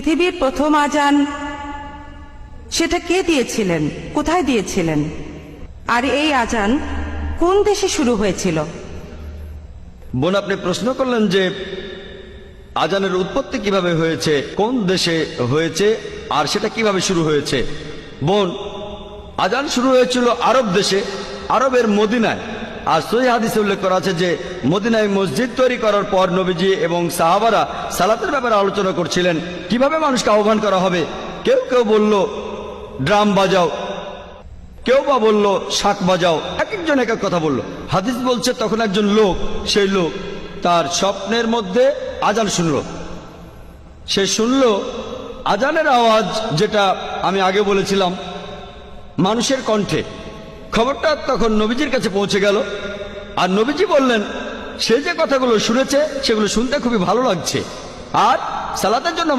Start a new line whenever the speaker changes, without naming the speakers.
পৃথিবীর প্রথম আজান সেটা কে দিয়েছিলেন, কোথায় দিয়েছিলেন, আর এই আজান কোন দেশে শুরু হয়েছিল?
বোন, আপনি প্রশ্ন করলেন যে আজানের উৎপত্তি কিভাবে হয়েছে, কোন দেশে হয়েছে, আর সেটা কিভাবে শুরু হয়েছে। বোন, আজান শুরু হয়েছিল আরব দেশে, আরবের মদিনায়। আর সহিহ হাদিসে উল্লেখ করা আছে যে মদিনায় মসজিদ তৈরি করার পর নবীজি এবং সাহাবারা সালাতের ব্যাপারে আলোচনা করছিলেন, কিভাবে মানুষকে আহ্বান করা হবে। কেউ কেউ বলল ড্রাম বাজাও, কেউ বা বলল শাক বাজাও, এক একজন এক এক কথা বলল। হাদিস বলছে তখন একজন লোক, সেই লোক তার স্বপ্নের মধ্যে আজান শুনল। সে শুনল আজানের আওয়াজ, যেটা আমি আগে বলেছিলাম মানুষের কণ্ঠে। খবরটা তখন নবীজির কাছে পৌঁছে গেল, আর নবীজি বললেন সে যে কথাগুলো শুনেছে সেগুলো শুনতে খুবই ভালো লাগছে, আর সালাতের জন্য